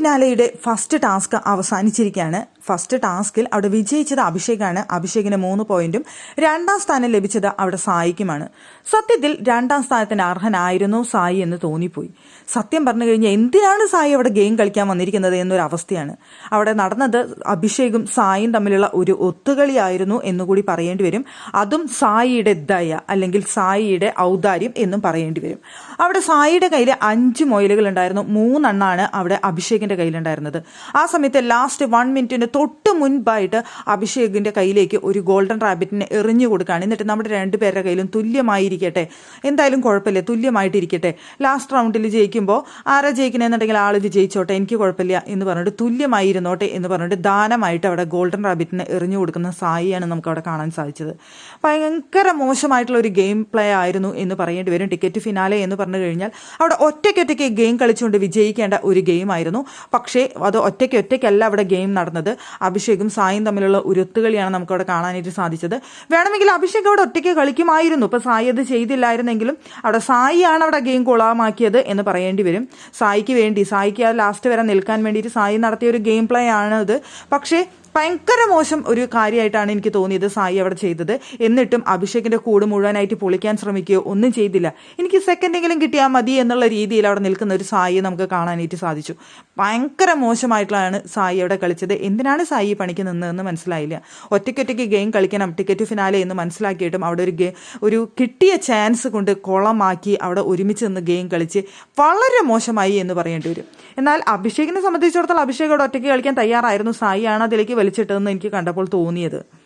ഫിനാലയുടെ first task അവസാനിച്ചിരിക്കുകയാണ്. First ടാസ്കിൽ അവിടെ വിജയിച്ചത് അഭിഷേകാണ്. അഭിഷേകിന് 3 പോയിന്റും 2ാം സ്ഥാനം ലഭിച്ചത് അവിടെ സായിക്കുമാണ്. സത്യത്തിൽ 2ാം സ്ഥാനത്തിന് അർഹനായിരുന്നു സായി എന്ന് തോന്നിപ്പോയി. സത്യം പറഞ്ഞു കഴിഞ്ഞാൽ എന്തിനാണ് സായി അവിടെ ഗെയിം കളിക്കാൻ വന്നിരിക്കുന്നത് എന്നൊരു അവസ്ഥയാണ്. അവിടെ നടന്നത് അഭിഷേകും സായിയും തമ്മിലുള്ള ഒരു ഒത്തുകളിയായിരുന്നു എന്നുകൂടി പറയേണ്ടി വരും. അതും സായിയുടെ ദയ അല്ലെങ്കിൽ സായിയുടെ ഔദാര്യം എന്നും പറയേണ്ടി വരും. അവിടെ സായിയുടെ കയ്യിൽ 5 മൊയിലുകൾ ഉണ്ടായിരുന്നു. 3 എണ്ണാണ് അവിടെ അഭിഷേകിന്റെ കയ്യിലുണ്ടായിരുന്നത്. ആ സമയത്ത് ലാസ്റ്റ് 1 മിനിറ്റിന് തൊട്ട് മുൻപായിട്ട് അഭിഷേകിന്റെ കയ്യിലേക്ക് ഒരു ഗോൾഡൻ റാബിറ്റിനെ എറിഞ്ഞു കൊടുക്കുകയാണ്. എന്നിട്ട് നമ്മുടെ 2 പേരുടെ കയ്യിലും തുല്യമായിരിക്കട്ടെ, എന്തായാലും കുഴപ്പമില്ല, തുല്യമായിട്ടിരിക്കട്ടെ, ലാസ്റ്റ് റൗണ്ടിൽ ജയിക്കുമ്പോൾ ആരാ ജയിക്കണമെന്നുണ്ടെങ്കിൽ ആൾ ജയിച്ചോട്ടെ, എനിക്ക് കുഴപ്പമില്ല എന്ന് പറഞ്ഞിട്ട് തുല്യമായിരുന്നോട്ടെ എന്ന് പറഞ്ഞിട്ട് ദാനമായിട്ട് അവിടെ ഗോൾഡൻ റാബിറ്റിനെ എറിഞ്ഞു കൊടുക്കുന്ന സായിയാണ് നമുക്ക് അവിടെ കാണാൻ സാധിച്ചത്. ഭയങ്കര മോശമായിട്ടുള്ള ഒരു ഗെയിം പ്ലേ ആയിരുന്നു എന്ന് പറയേണ്ടി വരും. ടിക്കറ്റ് ഫിനാലെ എന്ന് പറഞ്ഞു കഴിഞ്ഞാൽ അവിടെ ഒറ്റയ്ക്കൊറ്റയ്ക്ക് ഗെയിം കളിച്ചുകൊണ്ട് വിജയിക്കേണ്ട ഒരു ഗെയിമായിരുന്നു. പക്ഷേ അത് ഒറ്റയ്ക്കല്ല അവിടെ ഗെയിം നടന്നത്. അഭിഷേകും സായും തമ്മിലുള്ള ഒരു ഒത്തുകളിയാണ് നമുക്ക് അവിടെ കാണാനായിട്ട് സാധിച്ചത്. വേണമെങ്കിൽ അഭിഷേക് അവിടെ ഒറ്റയ്ക്ക് കളിക്കുമായിരുന്നു. ഇപ്പൊ സായി അത് ചെയ്തില്ലായിരുന്നെങ്കിലും അവിടെ സായിയാണ് അവിടെ ഗെയിം കൊളമാക്കിയത് എന്ന് പറയേണ്ടി വരും. സായിക്ക് ആ ലാസ്റ്റ് വരെ നിൽക്കാൻ വേണ്ടിയിട്ട് സായി നടത്തിയ ഒരു ഗെയിം പ്ലേ ആണത്. പക്ഷേ ഭയങ്കര മോശം ഒരു കാര്യമായിട്ടാണ് എനിക്ക് തോന്നിയത് സായി അവിടെ ചെയ്തത്. എന്നിട്ടും അഭിഷേകിന്റെ കൂട് മുഴുവനായിട്ട് പൊളിക്കാൻ ശ്രമിക്കുകയോ ഒന്നും ചെയ്തില്ല. എനിക്ക് സെക്കൻഡെങ്കിലും കിട്ടിയാൽ മതി എന്നുള്ള രീതിയിൽ അവിടെ നിൽക്കുന്ന ഒരു സായിയെ നമുക്ക് കാണാനായിട്ട് സാധിച്ചു. ഭയങ്കര മോശമായിട്ടുള്ളതാണ് സായി അവിടെ കളിച്ചത്. എന്തിനാണ് സായി പണിക്ക് നിന്നതെന്ന് മനസ്സിലായില്ല. ഒറ്റയ്ക്കൊറ്റയ്ക്ക് ഗെയിം കളിക്കണം ടിക്കറ്റ് ഫിനാലെ എന്ന് മനസ്സിലാക്കിയിട്ടും അവിടെ ഒരു കിട്ടിയ ചാൻസ് കൊണ്ട് കുളമാക്കി അവിടെ ഒരുമിച്ച് നിന്ന് ഗെയിം കളിച്ച് വളരെ മോശമായി എന്ന് പറയേണ്ടി വരും. എന്നാൽ അഭിഷേകിനെ സംബന്ധിച്ചിടത്തോളം അഭിഷേക് അവിടെ ഒറ്റയ്ക്ക് കളിക്കാൻ തയ്യാറായിരുന്നു. സായിയാണ് അതിലേക്ക് വലിച്ചിട്ടതെന്ന് എനിക്ക് കണ്ടപ്പോൾ തോന്നിയത്.